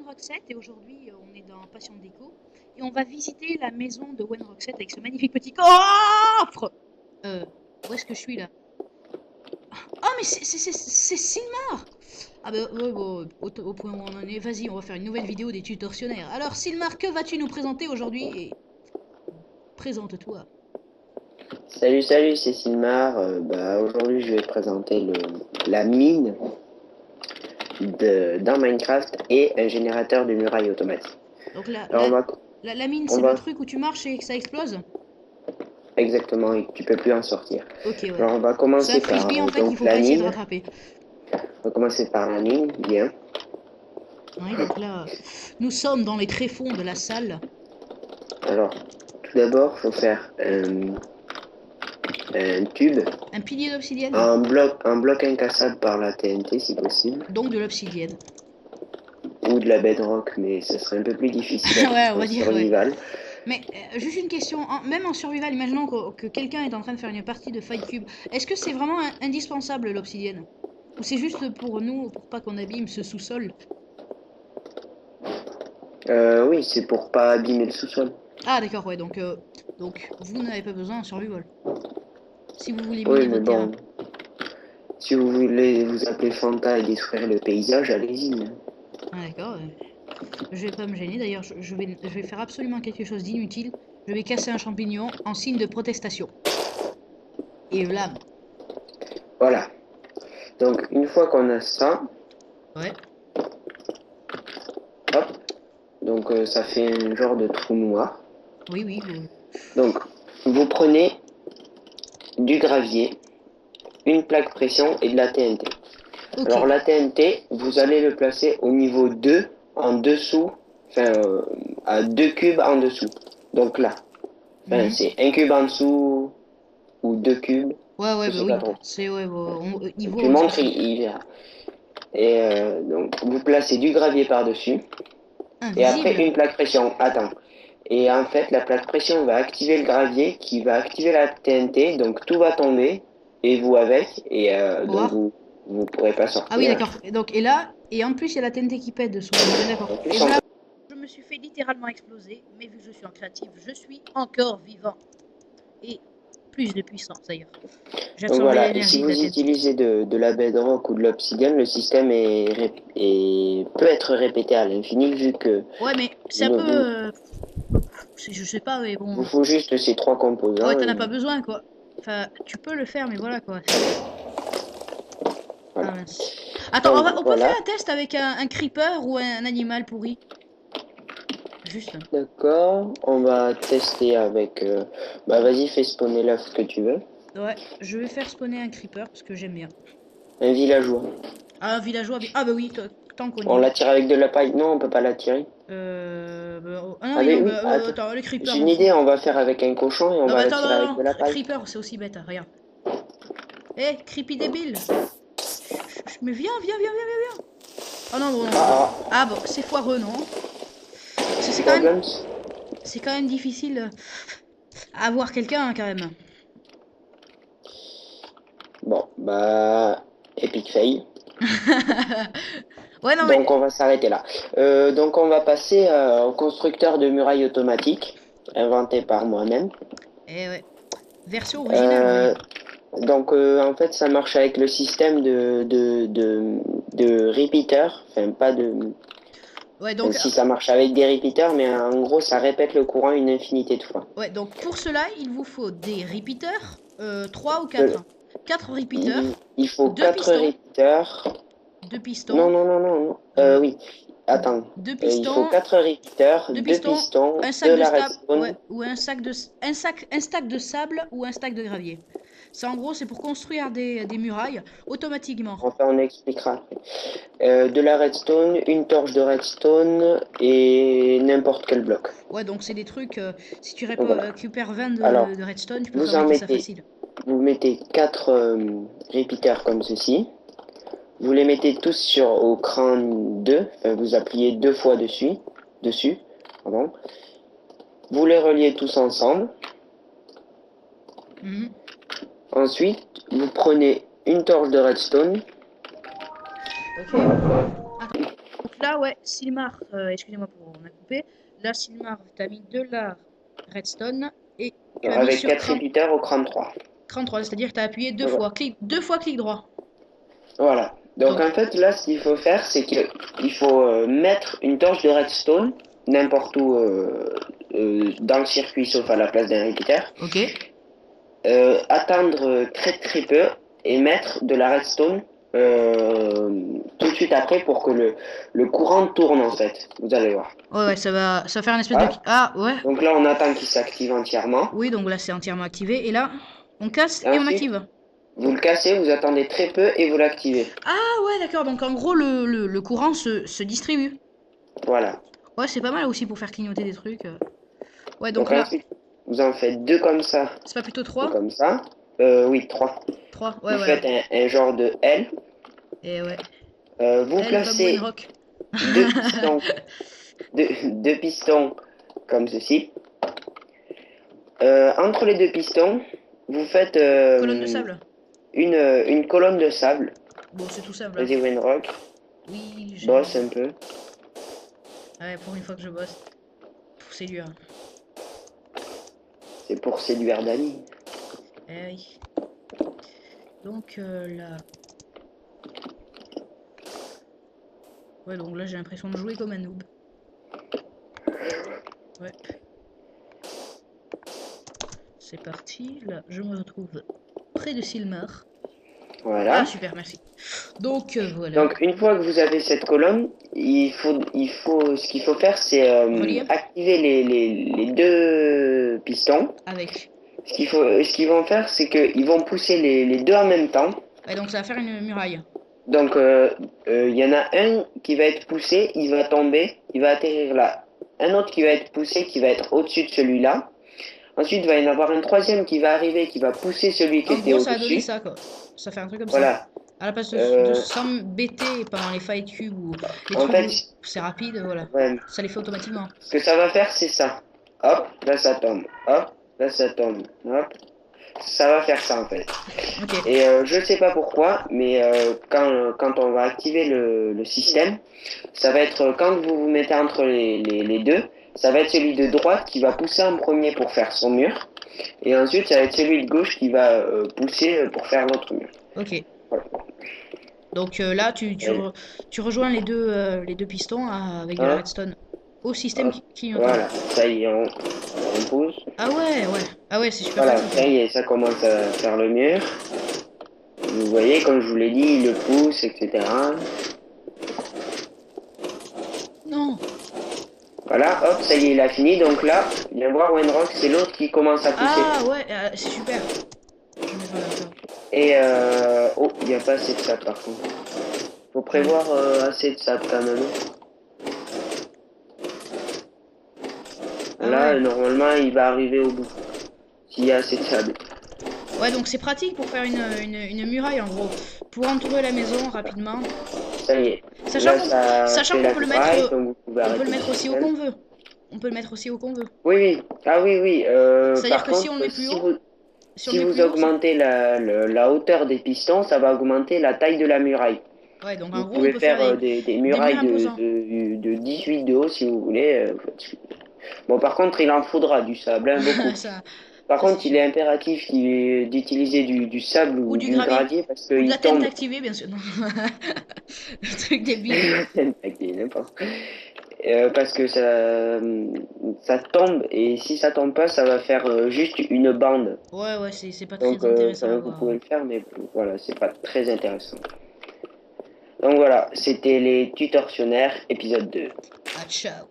Roxette et aujourd'hui on est dans Passion Déco et on va visiter la maison de Wen Roxette avec ce magnifique petit coffre. Où est-ce que je suis là? Oh mais c'est Silmar. Ah bah ouais, bon, au point où on en est, vas-y, on va faire une nouvelle vidéo des tutoriels. Alors Silmar, que vas-tu nous présenter aujourd'hui? Et présente-toi. Salut, salut, c'est Silmar. Aujourd'hui, je vais présenter la mine dans Minecraft et un générateur de murailles automatique. Donc Alors, la mine, on c'est le va truc où tu marches et que ça explose? exactement, et tu peux plus en sortir. Ok, ouais. Alors, on va C'est un commencer par frisbee en fait qu'il donc faut pas la essayer de mine. rattraper. On va commencer par la mine, bien. Oui, donc là, nous sommes dans les tréfonds de la salle. Alors, tout d'abord, faut faire un tube, Un pilier d'obsidienne. un bloc incassable par la TNT si possible, Donc de l'obsidienne. ou de la bedrock, mais ce serait un peu plus difficile Ouais, on en va dire, ouais. survival. Mais juste une question, même en survival, imaginons que quelqu'un est en train de faire une partie de Fight Cube, est-ce que c'est vraiment indispensable l'obsidienne? Ou c'est juste pour nous, pour pas qu'on abîme ce sous-sol? Oui, c'est pour pas abîmer le sous-sol. Ah d'accord, ouais, donc vous n'avez pas besoin en survival. Si vous voulez miner Oui, mais votre terrain. bon, si vous voulez vous appeler Fanta et détruire le paysage, allez-y. Ah d'accord, je vais pas me gêner, d'ailleurs je vais faire absolument quelque chose d'inutile. Je vais casser un champignon en signe de protestation. Et là, Voilà. Donc, une fois qu'on a ça, ouais, hop, donc ça fait un genre de trou noir. oui, oui, Donc, vous prenez du gravier, une plaque pression et de la TNT. ok. Alors, la TNT, vous allez le placer au niveau 2, en dessous, enfin, à 2 cubes en dessous. Donc là, enfin, Mhm. c'est un cube en dessous ou 2 cubes, Ouais, ouais, je bah sais pas oui, trop. c'est ouais, Je lui niveau montre, spécifique. il verra. Et donc, vous placez du gravier par-dessus. Et après, Invisible. une plaque pression. Attends. Et en fait, la plaque pression va activer le gravier qui va activer la TNT. Donc, tout va tomber. Et vous avec. Et donc, Voir. vous pourrez pas Ah oui, sortir. d'accord. Et donc, et là, et en plus, il y a la TNT qui pète dessous. On est bien d'accord. En Et plus, voilà, je me suis fait littéralement exploser, mais vu que je suis en créatif, je suis encore vivant. Et plus de puissance d'ailleurs. J'ai donc absorbé voilà. Et si l'énergie de vous la TNT. utilisez de la bedrock ou de l'obsidienne, le système peut être répété à l'infini vu que Ouais, mais c'est un vous, peu. vous, Je sais pas, mais vous bon. faut juste ces trois Ouais, composants. t'en as Et pas besoin, quoi. Enfin, tu peux le faire, mais voilà, quoi. Ah voilà. mince. Attends, Donc on peut faire voilà. un test avec un creeper ou un animal pourri? Juste. D'accord. On va tester avec. Bah vas-y, fais spawner là ce que tu veux. Ouais, je vais faire spawner un creeper parce que j'aime bien. Un villageois. Ah, villageois. Ah, bah oui, tant qu'on On y est. l'attire avec de la paille. Non, on peut pas l'attirer. Ah non, oui, Allez, non, oui, attends. attends, le creeper, J'ai m'en une fous. idée, on va faire avec un cochon et on Non, va mais attends, l'attirer non, avec non, de la paille. creeper, c'est aussi bête, hein, regarde. Eh, creepy débile. Mais viens. Oh non, non, non. Ah, Ah, bon, c'est foireux, non? Parce que problems. c'est quand même difficile à avoir quelqu'un, hein, quand même. Bon, bah, epic fail. Ouais, non, mais. Donc on va s'arrêter là. Donc on va passer au constructeur de murailles automatique, inventé par moi-même. Eh ouais. Version originale, on va dire. Euh, donc en fait ça marche avec le système de repeater, enfin pas de. Ouais, Enfin, donc, si ça marche avec des repeaters, mais en gros ça répète le courant une infinité de fois. ouais, donc pour cela, il vous faut des repeaters, 3 ou Euh, 4. 4 repeaters, il faut 2 4 pistons, repeaters. 2 pistons, Non, non, non, non, non. euh, Oui. Attends. 2 Il faut pistons, 4 repeaters, 2 2 pistons, pistons, un de sac de la sable, ouais, redstone. ou un stack de sable ou un stack de gravier. Ça, en gros, c'est pour construire des murailles automatiquement. Enfin, on expliquera après. De la redstone, une torche de redstone et n'importe quel bloc. Ouais, donc c'est des trucs, si tu Donc voilà. récupères 20 Alors, de redstone, tu peux vous en fabriquer ça mettez, facile. vous mettez 4 repeaters comme ceci. Vous les mettez tous au cran 2. Enfin, vous appuyez 2 fois dessus. Pardon. Vous les reliez tous ensemble. Mhm. Ensuite, vous prenez une torche de redstone. Ok. Attends. là, ouais, Silmar, excusez-moi pour on a coupé. Là, Silmar, t'as mis de la redstone et tu as mis Avec sur 4 repeaters au cran 3. 33, c'est-à-dire que tu as appuyé deux Voilà. fois. Deux fois clic droit. Voilà. Donc Donc, en fait, là, ce qu'il faut faire, c'est qu'il faut mettre une torche de redstone n'importe où dans le circuit, sauf à la place d'un repeater. ok. Attendre très très peu et mettre de la redstone tout de suite après pour que le courant tourne en fait. Vous allez voir. Ouais, ça va faire une espèce de... Ah. Ah, ouais. Donc là, on attend qu'il s'active entièrement. Oui, donc là, c'est entièrement activé. Et là, on casse Et et on ensuite, active. vous le cassez, vous attendez très peu et vous l'activez. Ah, ouais, d'accord. Donc, en gros, le courant se distribue. Voilà. Ouais, c'est pas mal aussi pour faire clignoter des trucs. Ouais, donc Donc là, ensuite, vous en faites deux comme ça, c'est pas plutôt deux 3? comme ça. Oui, trois. 3, ouais, Vous voilà. faites un genre de L. Et ouais. Vous Elle comme placez Wenrock. deux pistons, deux pistons comme ceci. Entre les deux pistons, vous faites Colonne de sable. une colonne de sable. Bon, c'est tout simple. Vas-y, Wenrock, Oui, je... bosse un peu. Ouais, pour une fois que je bosse. Pour séduire. C'est pour séduire Dani. Eh oui. Donc là... Ouais, donc là j'ai l'impression de jouer comme un noob. Ouais. C'est parti. Là, je me retrouve près de Silmar. Voilà. Ah, super, merci. Donc voilà. Donc une fois que vous avez cette colonne, ce qu'il faut faire, c'est Relier. activer les deux pistons. Avec. Ce qu'ils vont faire, c'est qu'ils vont pousser les deux en même temps. Ouais, donc ça va faire une muraille. Donc il y en a un qui va être poussé, il va tomber, il va atterrir là. Un autre qui va être poussé, qui va être au-dessus de celui-là. Ensuite, il va y en avoir un troisième qui va arriver, qui va pousser celui qui En était gros, ça a donné au-dessus. ça, quoi. Ça fait un truc comme ça. Voilà. À la place de Euh, s'embêter pendant les fight cubes ou les En trucs fait, où c'est rapide, voilà. ouais, Ça les fait automatiquement. ce que ça va faire, c'est ça. Hop, là ça tombe. Hop, là ça tombe. Hop. Ça va faire ça en fait. Ok. Et je sais pas pourquoi, mais quand on va activer le système, ça va être quand vous vous mettez entre les deux, ça va être celui de droite qui va pousser en premier pour faire son mur, et ensuite ça va être celui de gauche qui va pousser pour faire l'autre mur. Ok. Voilà. Donc là, tu rejoins les deux pistons avec de la Hein, redstone au système hop, clignotant. voilà, ça y est, on pousse. Ah ouais, ouais. Ah ouais, c'est super Voilà, pratique. ça y est, ça commence à faire le mur. Vous voyez, comme je vous l'ai dit, il le pousse, etc. Non. Voilà, hop, ça y est, il a fini. Donc là, viens voir Wenrock, c'est l'autre qui commence à pousser. Ah ouais, c'est super. Je mets pas là-dedans. Et oh, il n'y a pas assez de sable par contre. Faut prévoir assez de sable quand même. Ah Là, ouais. normalement, il va arriver au bout. S'il y a assez de sable. Ouais, donc c'est pratique pour faire une muraille en gros. Pour entourer la maison rapidement. Ça y est. Sachant Là, qu'on ça fait la peut le muraille, mettre, donc vous pouvez on peut le arrêter mettre le aussi où système. qu'on veut. On peut le mettre aussi où qu'on veut. Oui, oui. Ah oui, oui. C'est-à-dire Par que si contre, on le met plus si haut, vous, si on si le met vous plus haut, augmentez la hauteur des pistons, ça va augmenter la taille de la muraille. ouais, donc en Vous gros, on pouvez peut faire faire des des murailles murs imposants. de 18 de haut si vous voulez. Bon, par contre, il en faudra du sable, hein, beaucoup. ça, Par ça c'est contre, il sûr. est impératif d'utiliser du sable Ou ou du du gravier. gravier parce Ou de la qu'il tente tombe. activée, bien sûr. Non. Le truc débile. N'importe. Parce que ça tombe et si ça tombe pas, ça va faire juste une bande. Ouais, ouais, c'est pas Donc, très intéressant à vous voir. pouvez le faire, mais voilà, c'est pas très intéressant. Donc voilà, c'était les tutorsionnaires, épisode 2. Ah, ciao.